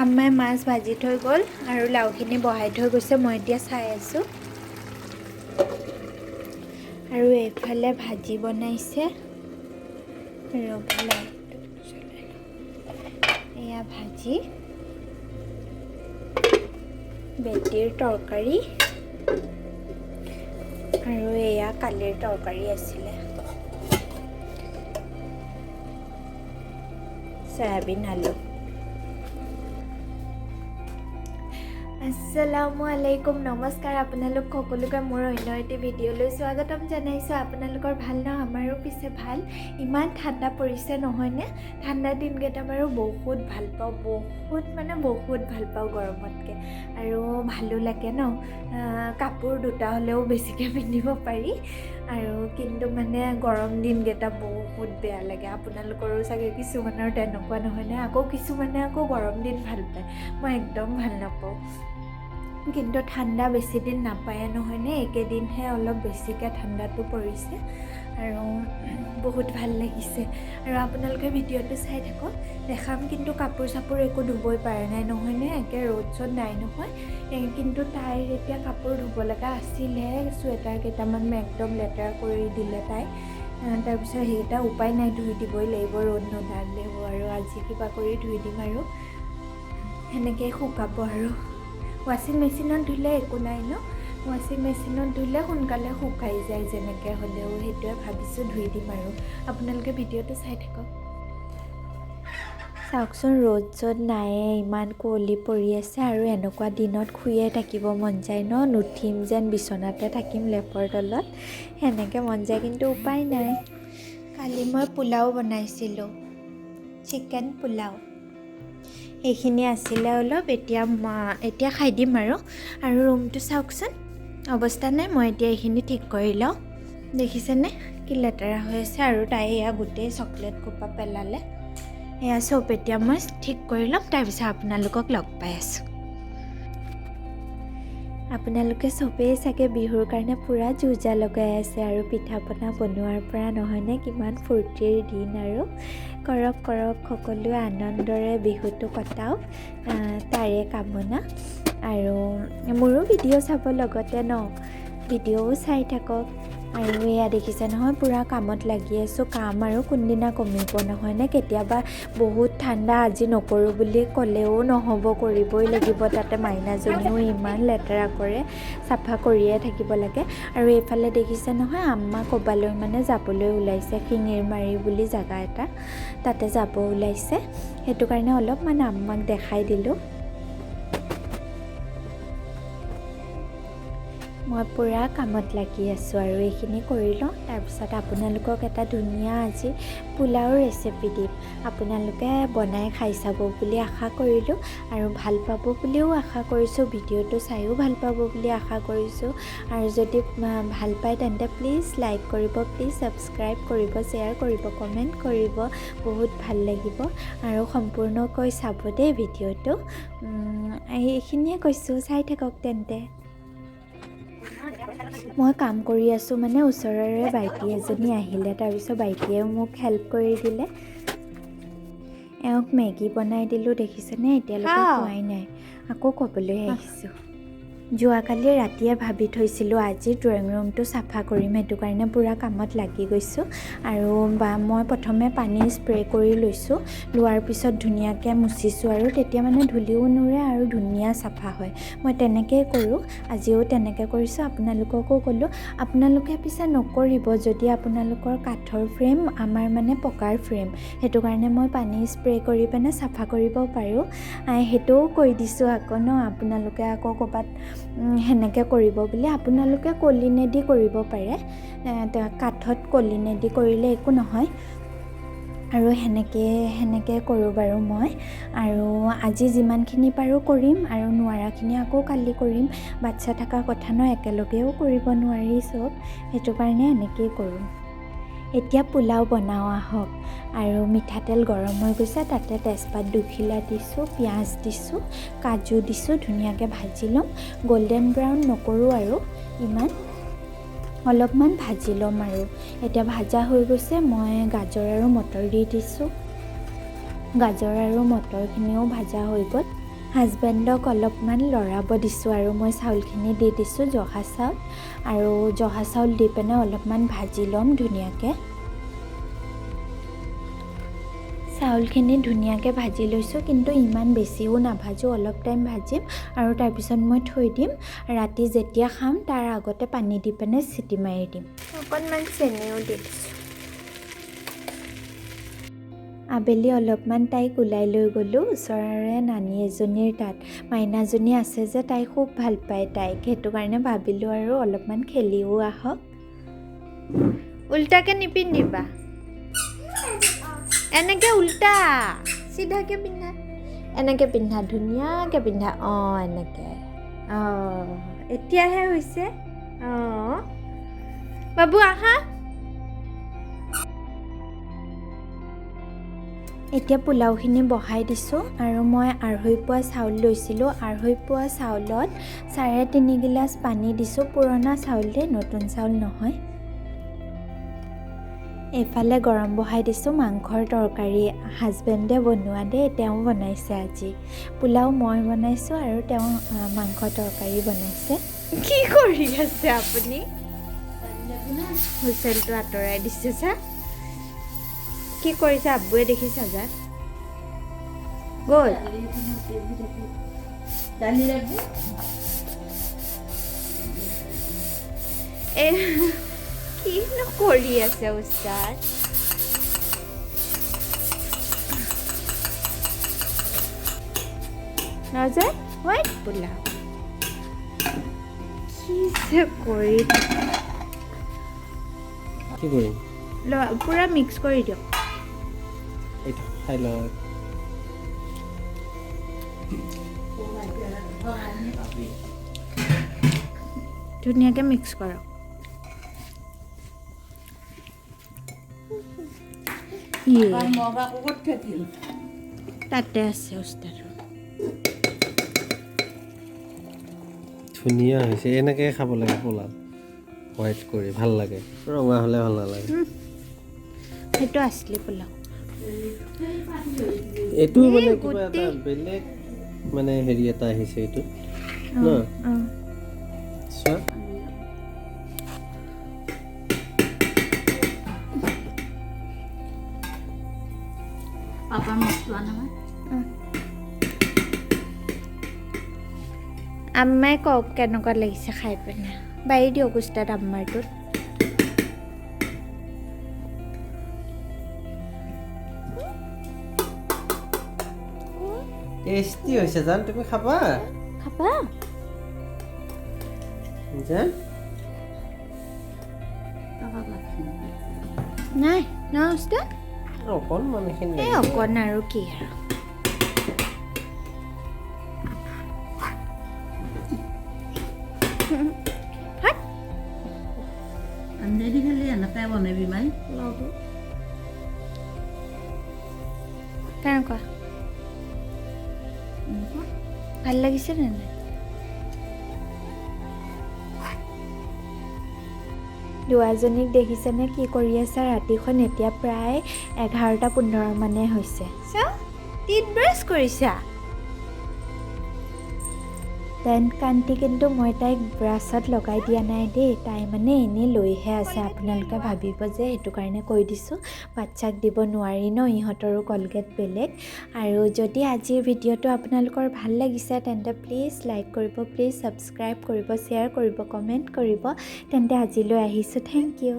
আম্মাই মাছ ভাজি থৈ গ'ল আৰু লাওখিনি বহাই থৈ গৈছে। মই এতিয়া চাই আছোঁ। আৰু এইফালে ভাজি বনাইছে। এয়া ভাজি, ভেন্দিৰ তৰকাৰী আৰু এয়া কালিৰ তৰকাৰী আছিলে, চয়াবিন আলু। আসসালামু আলাইকুম, নমস্কাৰ। আপোনালোক সকলোকে মোৰ অন্য এটি ভিডিঅ'লৈ স্বাগতম জনাইছোঁ। আপোনালোকৰ ভাল ন? আমাৰো পিছে ভাল। ইমান ঠাণ্ডা পৰিছে নহয়নে? ঠাণ্ডা দিনকেইটা বাৰু বহুত ভাল পাওঁ, বহুত ভাল পাওঁ গৰমতকৈ। আৰু ভালো লাগে ন, কাপোৰ দুটা হ'লেও বেছিকৈ পিন্ধিব পাৰি। আৰু কিন্তু মানে গৰম দিনকেইটা বহুত বেয়া লাগে। আপোনালোকৰো চাগে কিছুমানৰ তেনেকুৱা নহয়নে? কিছুমানে গৰম দিন ভাল পায়, মই একদম ভাল নাপাওঁ। কিন্তু ঠাণ্ডা বেছি দিন নাপায়ে নহয়নে? একেদিনহে অলপ বেছিকৈ ঠাণ্ডাটো পৰিছে আৰু বহুত ভাল লাগিছে। আৰু আপোনালোকে ভিডিঅ'টো চাই থাকক, দেখাম। কিন্তু কাপোৰ চাপোৰ একো ধুবই পৰা নাই নহয়নে? একে ৰ'দ চ'দ নাই নহয়। কিন্তু তাইৰ এতিয়া কাপোৰ ধুব লগা আছিলে। চুৱেটাৰ কেইটামান একদম লেতেৰা কৰি দিলে তাই। তাৰপিছত সেইকেইটা উপায় নাই, ধুই দিবই লাগিব, ৰ'দ নোলালেও। আৰু আজি কিবা কৰি ধুই দিম আৰু সেনেকৈ শুকাব। আৰু ৱাশ্বিং মেচিনত ধুলে একো নাই ন? ৱাশ্বিং মেচিনত ধুলে সোনকালে শুকাই যায় যেনেকৈ হ'লেও। সেইটোৱে ভাবিছোঁ, ধুই দিম। আৰু আপোনালোকে ভিডিঅ'টো চাই থাকক। চাওকচোন, ৰ'দ চ'দ নায়ে, ইমান কুঁৱলী পৰি আছে। আৰু এনেকুৱা দিনত শুয়ে থাকিব মন যায় ন? নুঠিম যেন, বিচনাতে থাকিম লেপৰ তলত, সেনেকৈ মন যায়। কিন্তু উপায় নাই। কালি মই পোলাও বনাইছিলোঁ, চিকেন পোলাও। এইখিনি আছিলে অলপ, এতিয়া খাই দিম। আৰু ৰুমটো চাওকচোন, অৱস্থা নাই। মই এতিয়া এইখিনি ঠিক কৰি লওঁ। দেখিছেনে কি লেতেৰা হৈ আছে? আৰু তাই এয়া গোটেই চকলেট কোপা পেলালে। এয়া চব এতিয়া মই ঠিক কৰি ল'ম, তাৰপিছত আপোনালোকক লগ পাই আছোঁ। আপোনালোকে চবেই চাগে বিহুৰ কাৰণে পূৰা যো-জা লগাই আছে আৰু পিঠা পনা বনোৱাৰ পৰা নহয়নে? কিমান ফূৰ্তিৰ দিন। আৰু কৰক সকলোৱে আনন্দৰে বিহুটো কটাওক, তাৰে কামনা। আৰু মোৰো ভিডিঅ' চাব লগতে ন, ভিডিঅ'ও চাই থাকক। আৰু এয়া দেখিছে নহয়, পূৰা কামত লাগি আছোঁ। কাম আৰু কোনদিনা কমিব নহয়নে? কেতিয়াবা বহুত ঠাণ্ডা, আজি নকৰোঁ বুলি ক'লেও নহ'ব, কৰিবই লাগিব। তাতে মাইনাজনীও ইমান লেতেৰা কৰে, চাফা কৰিয়ে থাকিব লাগে। আৰু এইফালে দেখিছে নহয়, আম্মা ক'বালৈ মানে যাবলৈ ওলাইছে, শিঙিৰমাৰী বুলি জেগা এটা, তাতে যাব ওলাইছে। সেইটো কাৰণে অলপমান আম্মাক দেখাই দিলোঁ। মই পূৰা কামত লাগি আছোঁ আৰু এইখিনি কৰি লওঁ। তাৰপিছত আপোনালোকক এটা ধুনীয়া আজি পোলাওৰ ৰেচিপি দিম। আপোনালোকে বনাই খাই চাব বুলি আশা কৰিলোঁ, আৰু ভাল পাব বুলিও আশা কৰিছোঁ। ভিডিঅ'টো চাইও ভাল পাব বুলি আশা কৰিছোঁ। আৰু যদি ভাল পায় তেন্তে প্লিজ লাইক কৰিব, প্লিজ ছাবস্ক্ৰাইব কৰিব, শ্বেয়াৰ কৰিব, কমেণ্ট কৰিব, বহুত ভাল লাগিব। আৰু সম্পূৰ্ণকৈ চাব দেই ভিডিঅ'টো। এইখিনিয়ে কৈছোঁ, চাই থাকক তেন্তে। মই কাম কৰি আছোঁ মানে ওচৰৰে বাইটি এজনী আহিলে, তাৰপিছত বাইটিয়ে মোক হেল্প কৰি দিলে। এওঁক মেগী বনাই দিলোঁ, দেখিছেনে? এতিয়ালৈকে খোৱাই নাই, আকৌ ক'বলৈ আহিছোঁ। যোৱাকালি ৰাতিয়ে ভাবি থৈছিলোঁ আজি ড্ৰয়িং ৰুমটো চাফা কৰিম, সেইটো কাৰণে পূৰা কামত লাগি গৈছোঁ। আৰু মই প্ৰথমে পানী স্প্ৰে কৰি লৈছোঁ, লোৱাৰ পিছত ধুনীয়াকৈ মুচিছোঁ। আৰু তেতিয়া মানে ধূলিও নুৰে আৰু ধুনীয়া চাফা হয়। মই তেনেকৈয়ে কৰোঁ, আজিও তেনেকৈ কৰিছোঁ। আপোনালোককো ক'লোঁ, আপোনালোকে পিছে নকৰিব যদি আপোনালোকৰ কাঠৰ ফ্ৰেম, আমাৰ মানে পকাৰ ফ্ৰেম, সেইটো কাৰণে মই পানী স্প্ৰে কৰি পিনে চাফা কৰিব পাৰোঁ। সেইটোও কৈ দিছোঁ আকৌ ন, আপোনালোকে আকৌ ক'ৰবাত সেনেকৈ কৰিব বুলি। আপোনালোকে কলিনেদি কৰিব পাৰে, কাঠত কলিনেদি কৰিলে একো নহয়। আৰু সেনেকৈ কৰোঁ বাৰু মই। আৰু আজি যিমানখিনি পাৰোঁ কৰিম, আৰু নোৱাৰাখিনি আকৌ কালি কৰিম। বাচ্ছা থকা কথা ন, একেলগেও কৰিব নোৱাৰি চব, সেইটো কাৰণে এনেকৈয়ে কৰোঁ। এতিয়া পোলাও বনাওঁ আহক। আৰু মিঠাতেল গৰম হৈ গৈছে, তাতে তেজপাত দুখিলা দিছোঁ, পিঁয়াজ দিছোঁ, কাজু দিছোঁ, ধুনীয়াকৈ ভাজি ল'ম। গল্ডেন ব্ৰাউন নকৰোঁ আৰু ইমান, অলপমান ভাজি ল'ম। আৰু এতিয়া ভাজা হৈ গৈছে, মই গাজৰ আৰু মটৰ দি দিছোঁ। গাজৰ আৰু মটৰখিনিও ভাজা হৈ গ'ল। হাজবেণ্ডক অলপমান লৰাব দিছোঁ আৰু মই চাউলখিনি দি দিছোঁ জহা চাউল আৰু জহা চাউল দি পিনে অলপমান ভাজি ল'ম ধুনীয়াকৈ চাউলখিনি ধুনীয়াকৈ ভাজি লৈছোঁ কিন্তু ইমান বেছিও নাভাজোঁ অলপ টাইম ভাজিম আৰু তাৰপিছত মই থৈ দিম ৰাতি যেতিয়া খাম তাৰ আগতে পানী দি পিনে চিটি মাৰি দিম অকণমান চেনিও দি দিছোঁ আবেলি অলপমান তাইক ওলাই লৈ গ'লোঁ ওচৰৰে নানী এজনীৰ তাত মাইনাজনী আছে যে তাই খুব ভাল পায় তাইক সেইটো কাৰণে ভাবিলোঁ আৰু অলপমান খেলিও আহক উল্টাকৈ নিপিন্ধিবা এনেকৈ উল্টা চিধাকৈ পিন্ধা এনেকৈ পিন্ধা ধুনীয়াকৈ পিন্ধা অঁ এনেকৈ অঁ এতিয়াহে হৈছে অঁ বাবু আহা এতিয়া পোলাওখিনি বহাই দিছোঁ আৰু মই 2.5 পোৱা চাউল লৈছিলোঁ 2.5 পোৱা চাউলত 3.5 গিলাচ পানী দিছোঁ পুৰণা চাউল দেই নতুন চাউল নহয় এইফালে গৰম বহাই দিছোঁ মাংসৰ তৰকাৰী হাজবেণ্ডে বনোৱা দেই তেওঁ বনাইছে আজি পোলাও মই বনাইছোঁ আৰু তেওঁ মাংস তৰকাৰী বনাইছে কি কৰি আছে আপুনি হুইচেলটো আঁতৰাই দিছে চা কি কৰিছে আব্বুৱে দেখিছা যা গ'ল কিনো কৰি আছে উস্তাদ নজৰ হয় পোলাও কি যে কৰি কি কৰিম পুৰা মিক্স কৰি দিয়ক এইটো খাই ল ধুনীয়াকৈ মিক্স কৰক তাতে আছে উস্তাদ ধুনীয়া হৈছে এনেকৈ খাব লাগে পোলাও হোৱাইট কৰি ভাল লাগে ৰঙা হ'লে ভাল নালাগে সেইটো আছলি পোলাও এইটো মানে কিবা এটা বেলেগ মানে হেৰি এটা আহিছে এইটো ন চোৱা পাপা মছলা নহয় আম্মাই কওক কেনেকুৱা লাগিছে খাই পিনে বাঢ়ি দিয়ক উস্তাদ আম্মাৰটোত টেষ্টি হৈছে জান তুমি খাবা খাবা জান নাই ন উস্তাদ অকণমান এইখিনি এই অকণ আৰু কি আৰু আঞ্জা দি খালি এনেকৈ বনাবি মাই পোলাওটো কেনেকুৱা ভাল লাগিছে নে নাই দুৱাজনীক দেখিছেনে কি কৰি আছে ৰাতিখন এতিয়া প্ৰায় 11:15 মানে হৈছে চা টিথ ব্ৰাছ কৰিছা দেন কান্তি কিন্তু মই তাইক ব্ৰাছত লগাই দিয়া নাই দেই তাই মানে এনেই লৈহে আছে আপোনালোকে ভাবিব যে সেইটো কাৰণে কৈ দিছোঁ বাচ্চাক দিব নোৱাৰি ন ইহঁতৰো কলগেট বেলেগ আৰু যদি আজিৰ ভিডিঅ'টো আপোনালোকৰ ভাল লাগিছে তেন্তে প্লিজ লাইক কৰিব প্লিজ ছাবস্ক্ৰাইব কৰিব শ্বেয়াৰ কৰিব কমেণ্ট কৰিব তেন্তে আজিলৈ আহিছোঁ থেংক ইউ